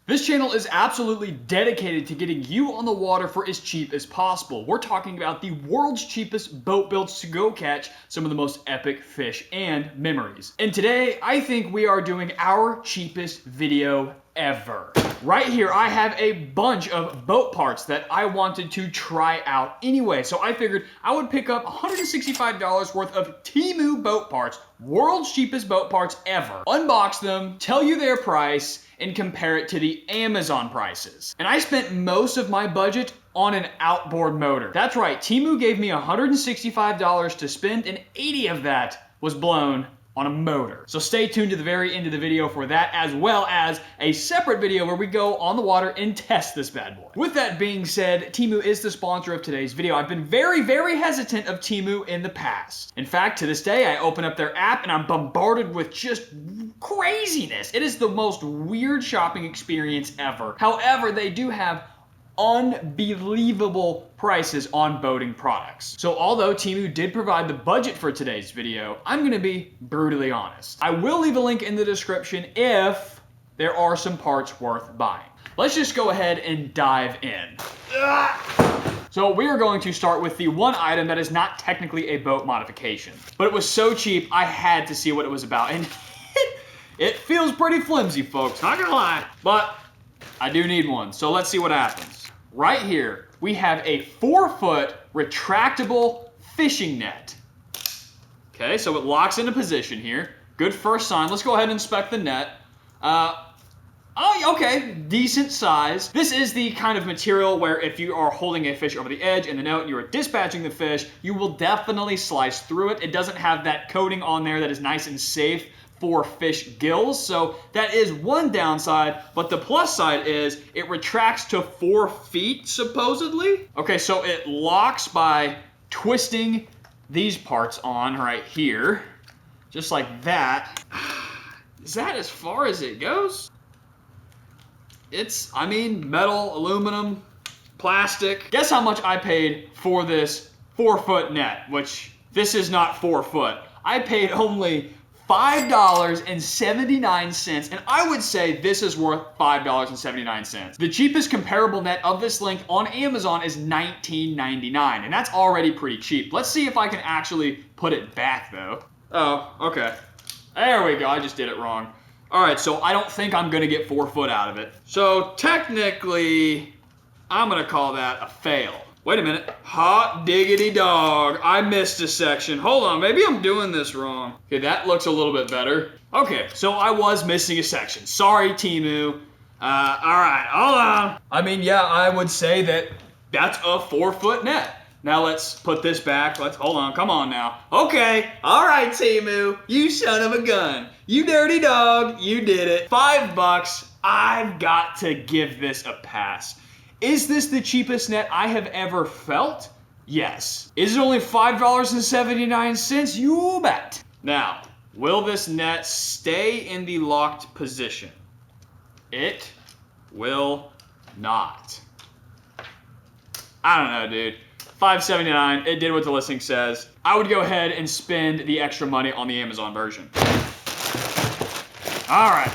This channel is absolutely dedicated to getting you on the water for as cheap as possible. We're talking about the world's cheapest boat builds to go catch some of the most epic fish and memories. And today, I think we are doing our cheapest video ever. Right here, I have a bunch of boat parts that I wanted to try out anyway. So I figured I would pick up $165 worth of Temu boat parts, world's cheapest boat parts ever, unbox them, tell you their price, and compare it to the Amazon prices. And I spent most of my budget on an outboard motor. That's right, Temu gave me $165 to spend, and 80 of that was blown on a motor. So stay tuned to the very end of the video for that, as well as a separate video where we go on the water and test this bad boy. With that being said, Temu is the sponsor of today's video. I've been very hesitant of Temu in the past. In fact, to this day, I open up their app and I'm bombarded with just craziness. It is the most weird shopping experience ever. However, they do have unbelievable prices on boating products. So although Temu did provide the budget for today's video, I'm gonna be brutally honest. I will leave a link in the description if there are some parts worth buying. Let's just go ahead and dive in. So we are going to start with the one item that is not technically a boat modification, but it was so cheap I had to see what it was about, and it feels pretty flimsy, folks, not gonna lie, but I do need one, so let's see what happens. Right here, we have a 4-foot retractable fishing net. Okay, so it locks into position here. Good first sign. Let's go ahead and inspect the net. Okay, decent size. This is the kind of material where if you are holding a fish over the edge in the net and you are dispatching the fish, you will definitely slice through it. It doesn't have that coating on there that is nice and safe for fish gills, so that is one downside, but the plus side is it retracts to 4 feet, supposedly. Okay, so it locks by twisting these parts on right here, just like that. Is that as far as it goes? It's, I mean, metal, aluminum, plastic. Guess how much I paid for this 4-foot net, which this is not 4 foot. I paid only $5.79, and I would say this is worth $5.79. The cheapest comparable net of this length on Amazon is $19.99, and that's already pretty cheap. Let's see if I can actually put it back, though. Oh, okay. There we go, I just did it wrong. All right, so I don't think I'm gonna get 4 foot out of it. So technically, I'm gonna call that a fail. Wait a minute. Hot diggity dog. I missed a section. Hold on, maybe I'm doing this wrong. Okay, that looks a little bit better. Okay, so I was missing a section. Sorry, Temu. All right, hold on. I mean, yeah, I would say that that's a 4-foot net. Now let's put this back. Hold on, come on now. Okay, all right, Temu. You son of a gun. You dirty dog, you did it. $5. I've got to give this a pass. Is this the cheapest net I have ever felt? Yes. Is it only $5.79? You bet. Now, will this net stay in the locked position? It will not. I don't know, dude. $5.79, it did what the listing says. I would go ahead and spend the extra money on the Amazon version. All right.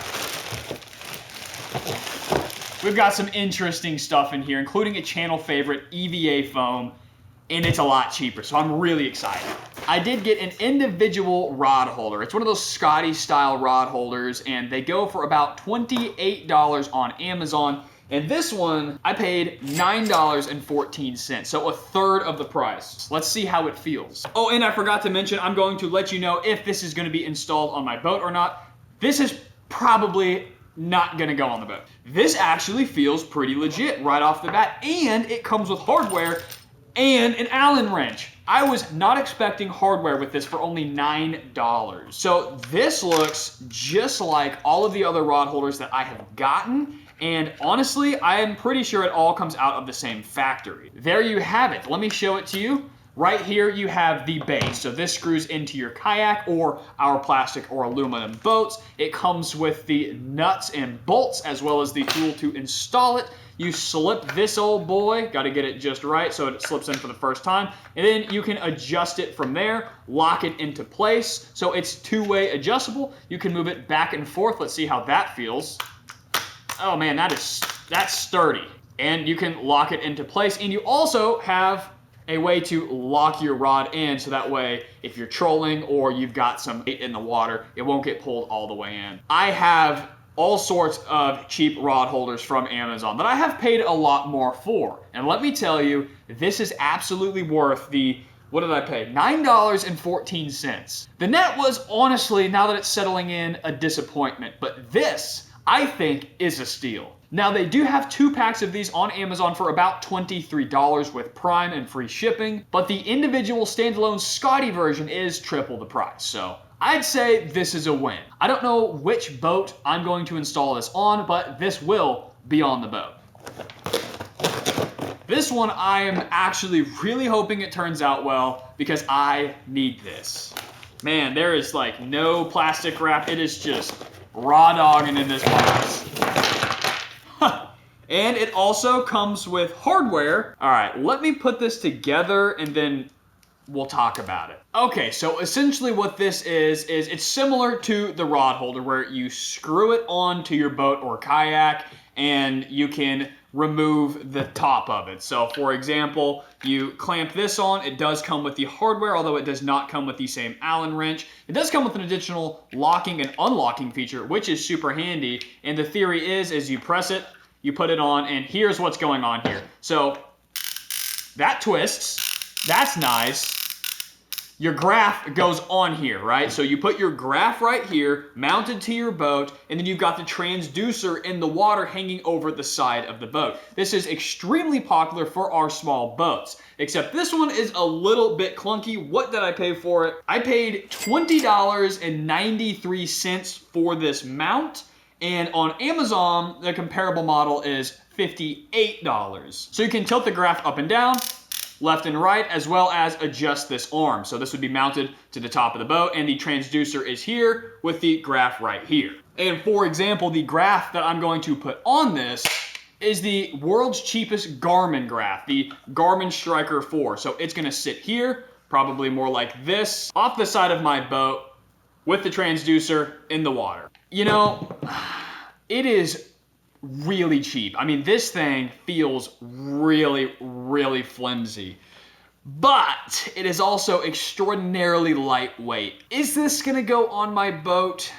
We've got some interesting stuff in here, including a channel favorite, EVA foam, and it's a lot cheaper, so I'm really excited. I did get an individual rod holder. It's one of those Scotty style rod holders, and they go for about $28 on Amazon. And this one, I paid $9.14, so a third of the price. Let's see how it feels. Oh, and I forgot to mention, I'm going to let you know if this is gonna be installed on my boat or not. This is probably not gonna go on the boat. This actually feels pretty legit right off the bat, and it comes with hardware and an Allen wrench. I was not expecting hardware with this for only $9. So this looks just like all of the other rod holders that I have gotten, and honestly, I am pretty sure it all comes out of the same factory. There you have it. Let me show it to you. Right here you have the base. So this screws into your kayak or our plastic or aluminum boats. It comes with the nuts and bolts as well as the tool to install it. You slip this old boy, got to get it just right so it slips in for the first time, and then you can adjust it from there, lock it into place. So it's two-way adjustable. You can move it back and forth. Let's see how that feels. Oh man, that's sturdy. And you can lock it into place. And you also have a way to lock your rod in, so that way if you're trolling or you've got some bait in the water, it won't get pulled all the way in. I have all sorts of cheap rod holders from Amazon that I have paid a lot more for. And let me tell you, this is absolutely worth the, what did I pay? $9.14. The net was honestly, now that it's settling in, a disappointment. But this, I think, is a steal. Now, they do have 2 packs of these on Amazon for about $23 with Prime and free shipping, but the individual standalone Scotty version is triple the price, so I'd say this is a win. I don't know which boat I'm going to install this on, but this will be on the boat. This one, I am actually really hoping it turns out well because I need this. Man, there is like no plastic wrap. It is just raw dogging in this box. And it also comes with hardware. All right, let me put this together and then we'll talk about it. Okay, so essentially what this is it's similar to the rod holder where you screw it onto your boat or kayak and you can remove the top of it. So for example, you clamp this on. It does come with the hardware, although it does not come with the same Allen wrench. It does come with an additional locking and unlocking feature, which is super handy. And the theory is you press it, you put it on, and here's what's going on here. So that twists, that's nice. Your graph goes on here, right? So you put your graph right here, mounted to your boat, and then you've got the transducer in the water hanging over the side of the boat. This is extremely popular for our small boats, except this one is a little bit clunky. What did I pay for it? I paid $20.93 for this mount, and on Amazon, the comparable model is $58. So you can tilt the graph up and down, left and right, as well as adjust this arm. So this would be mounted to the top of the boat, and the transducer is here with the graph right here. And for example, the graph that I'm going to put on this is the world's cheapest Garmin graph, the Garmin Striker 4. So it's gonna sit here, probably more like this, off the side of my boat with the transducer in the water. You know, it is really cheap. I mean, this thing feels really, really flimsy, but it is also extraordinarily lightweight. Is this gonna go on my boat?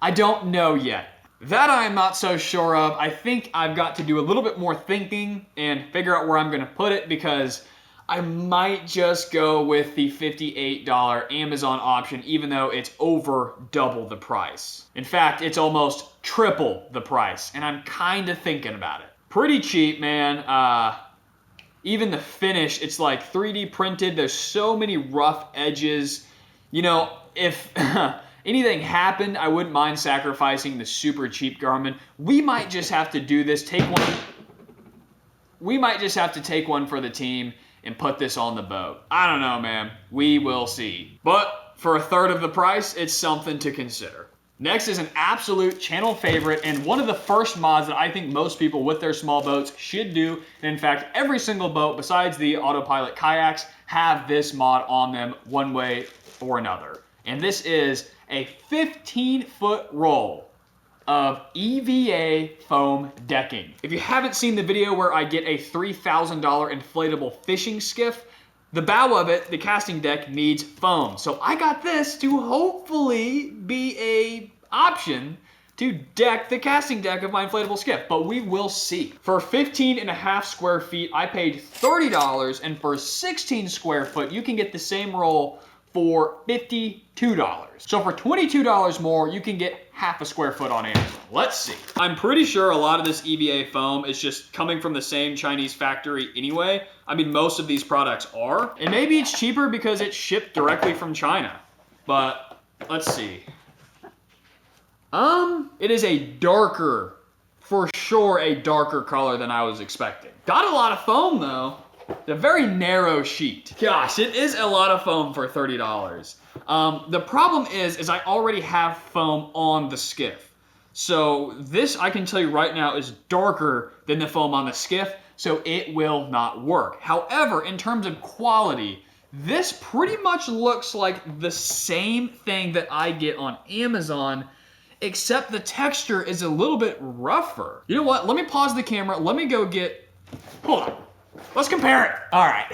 I don't know yet. That I am not so sure of. I think I've got to do a little bit more thinking and figure out where I'm gonna put it, because I might just go with the $58 Amazon option, even though it's over double the price. In fact, it's almost triple the price, and I'm kind of thinking about it. Pretty cheap, man. Even the finish, it's like 3D printed. There's so many rough edges. You know, if anything happened, I wouldn't mind sacrificing the super cheap Garmin. We might just have to do this, we might just have to take one for the team and put this on the boat. I don't know, man. We will see. But for a third of the price, it's something to consider. Next is an absolute channel favorite and one of the first mods that I think most people with their small boats should do. And in fact, every single boat besides the autopilot kayaks have this mod on them one way or another. And this is a 15-foot roll of EVA foam decking. If you haven't seen the video where I get a $3,000 inflatable fishing skiff, the bow of it, the casting deck, needs foam. So I got this to hopefully be an option to deck the casting deck of my inflatable skiff, but we will see. For 15.5 square feet, I paid $30, and for 16 square foot, you can get the same roll for $52. So for $22 more, you can get half a square foot on Amazon. Let's see. I'm pretty sure a lot of this EVA foam is just coming from the same Chinese factory anyway. I mean, most of these products are. And maybe it's cheaper because it's shipped directly from China. But let's see. It is a darker, for sure a darker color than I was expecting. Got a lot of foam though. It's a very narrow sheet. Gosh, it is a lot of foam for $30. The problem is I already have foam on the skiff. So this, I can tell you right now, is darker than the foam on the skiff, so it will not work. However, in terms of quality, this pretty much looks like the same thing that I get on Amazon, except the texture is a little bit rougher. You know what? Let me pause the camera. Let me go get, hold on. Let's compare it. All right.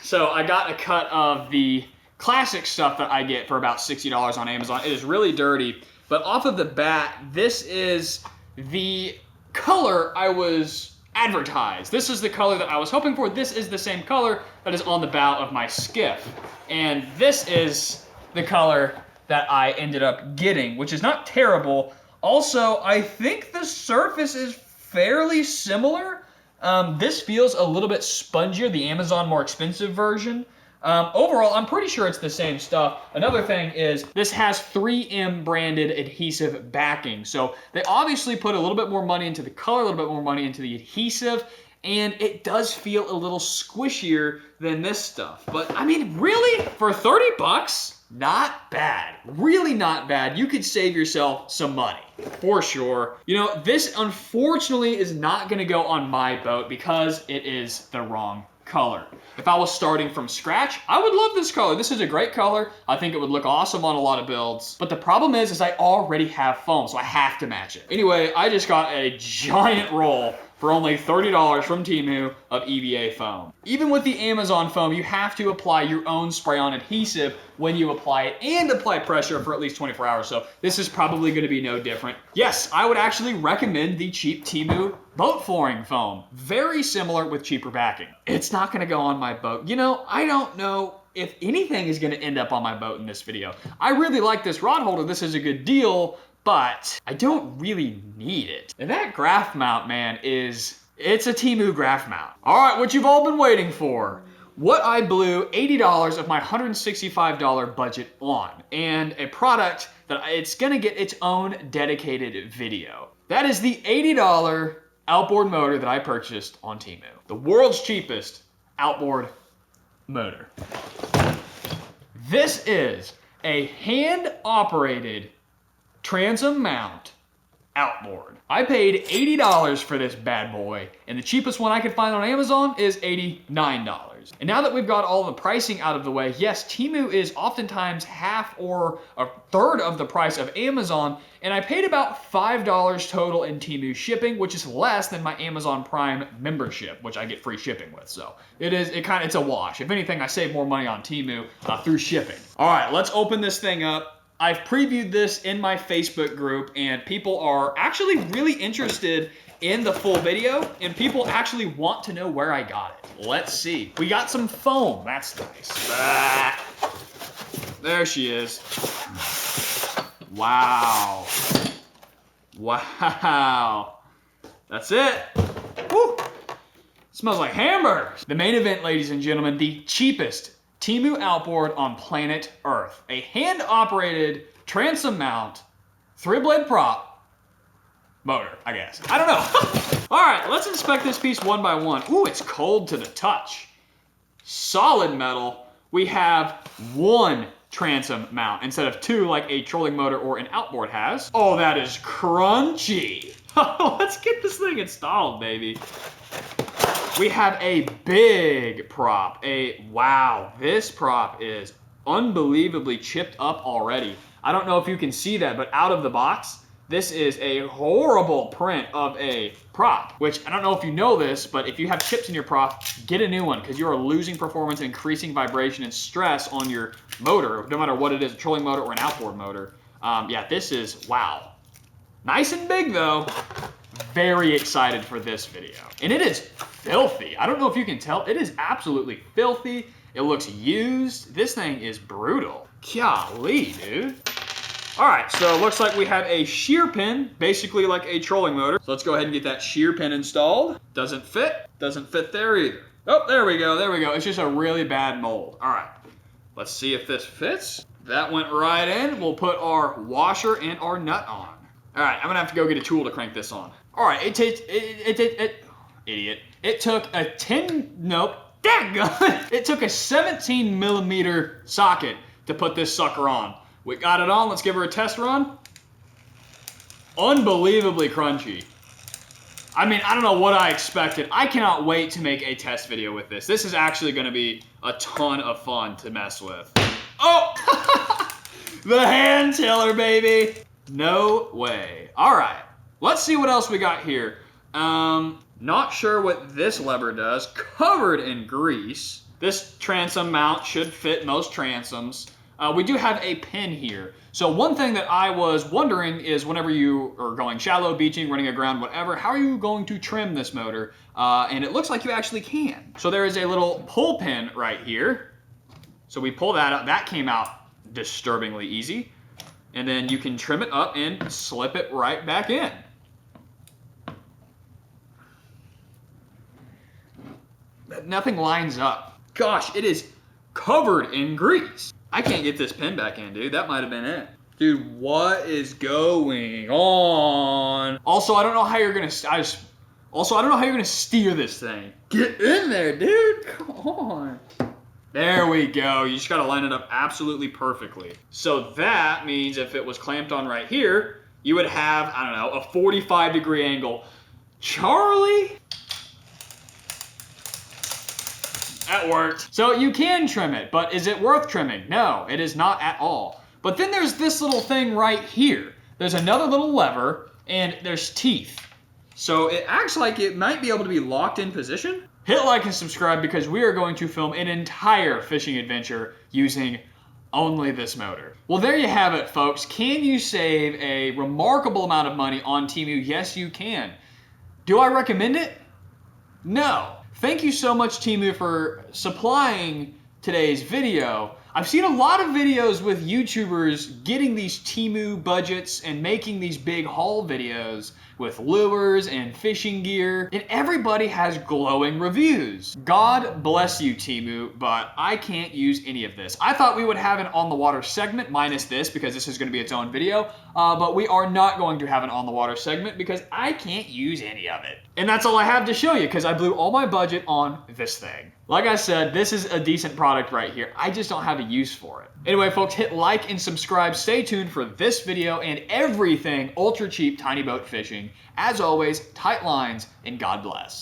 So I got a cut of the classic stuff that I get for about $60 on Amazon. It is really dirty, but off of the bat, this is the color I was advertised. This is the color that I was hoping for. This is the same color that is on the bow of my skiff. And this is the color that I ended up getting, which is not terrible. Also, I think the surface is fairly similar. This feels a little bit spongier, the Amazon more expensive version. Overall, I'm pretty sure it's the same stuff. Another thing is this has 3M branded adhesive backing. So they obviously put a little bit more money into the color, a little bit more money into the adhesive, and it does feel a little squishier than this stuff. But I mean, really, for 30 bucks, not bad. Really not bad. You could save yourself some money, for sure. You know, this unfortunately is not gonna go on my boat because it is the wrong color. If I was starting from scratch, I would love this color. This is a great color. I think it would look awesome on a lot of builds. But the problem is I already have foam, so I have to match it. Anyway, I just got a giant roll for only $30 from Temu of EVA foam. Even with the Amazon foam, you have to apply your own spray-on adhesive when you apply it and apply pressure for at least 24 hours. So this is probably gonna be no different. Yes, I would actually recommend the cheap Temu boat flooring foam. Very similar with cheaper backing. It's not gonna go on my boat. You know, I don't know if anything is gonna end up on my boat in this video. I really like this rod holder. This is a good deal, but I don't really need it. And that graph mount, man, it's a Temu graph mount. All right, what you've all been waiting for. What I blew $80 of my $165 budget on, and a product that it's gonna get its own dedicated video. That is the $80 outboard motor that I purchased on Temu. The world's cheapest outboard motor. This is a hand-operated transom mount outboard. I paid $80 for this bad boy, and the cheapest one I could find on Amazon is $89. And now that we've got all the pricing out of the way, yes, Temu is oftentimes half or a third of the price of Amazon, and I paid about $5 total in Temu shipping, which is less than my Amazon Prime membership, which I get free shipping with. So it's a wash. If anything, I save more money on Temu through shipping. All right, let's open this thing up. I've previewed this in my Facebook group, and people are actually really interested in the full video, and people actually want to know where I got it. Let's see. We got some foam. That's nice. There she is. Wow. Wow. That's it. Woo. Smells like hamburgers. The main event, ladies and gentlemen, the cheapest Temu outboard on planet Earth. A hand-operated transom mount, 3-blade prop motor, I guess. I don't know. All right, let's inspect this piece one by one. Ooh, it's cold to the touch. Solid metal. We have one transom mount instead of two like a trolling motor or an outboard has. Oh, that is crunchy. Let's get this thing installed, baby. We have a big prop. Wow, this prop is unbelievably chipped up already. I don't know if you can see that, but out of the box, this is a horrible print of a prop, which I don't know if you know this, but if you have chips in your prop, get a new one because you are losing performance, increasing vibration and stress on your motor, no matter what it is, a trolling motor or an outboard motor. Yeah, this is, wow. Nice and big though. Very excited for this video. And it is filthy. I don't know if you can tell. It is absolutely filthy. It looks used. This thing is brutal. Golly, dude. All right, so it looks like we have a shear pin, basically like a trolling motor. So let's go ahead and get that shear pin installed. Doesn't fit there either. Oh, there we go, there we go. It's just a really bad mold. All right, let's see if this fits. That went right in. We'll put our washer and our nut on. All right, I'm gonna have to go get a tool to crank this on. All right, idiot. It took a 10, nope, dadgummit. It took a 17 millimeter socket to put this sucker on. We got it on, let's give her a test run. Unbelievably crunchy. I mean, I don't know what I expected. I cannot wait to make a test video with this. This is actually gonna be a ton of fun to mess with. Oh, the hand tiller, baby. No way. All right, let's see what else we got here. Not sure what this lever does. Covered in grease. This transom mount should fit most transoms. We do have a pin here. So one thing that I was wondering is whenever you are going shallow, beaching, running aground, whatever, how are you going to trim this motor? And it looks like you actually can. So there is a little pull pin right here. So we pull that out. That came out disturbingly easy. And then you can trim it up and slip it right back in. Nothing lines up. Gosh, it is covered in grease. I can't get this pin back in, dude. That might have been it. Dude, what is going on? Also, I don't know how you're gonna. I don't know how you're gonna steer this thing. Get in there, dude. Come on. There we go. You just gotta line it up absolutely perfectly. So that means if it was clamped on right here, you would have, I don't know, a 45-degree angle. Charlie? That worked. So you can trim it, but is it worth trimming? No, it is not at all. But then there's this little thing right here. There's another little lever, and there's teeth. So it acts like it might be able to be locked in position. Hit like and subscribe because we are going to film an entire fishing adventure using only this motor. Well, there you have it, folks. Can you save a remarkable amount of money on Temu? Yes, you can. Do I recommend it? No. Thank you so much, Temu, for supplying today's video. I've seen a lot of videos with YouTubers getting these Temu budgets and making these big haul videos with lures and fishing gear, and everybody has glowing reviews. God bless you, Temu, but I can't use any of this. I thought we would have an on the water segment minus this because this is going to be its own video, but we are not going to have an on the water segment because I can't use any of it. And that's all I have to show you because I blew all my budget on this thing. Like I said, this is a decent product right here. I just don't have a use for it. Anyway, folks, hit like and subscribe. Stay tuned for this video and everything ultra cheap tiny boat fishing. As always, tight lines and God bless.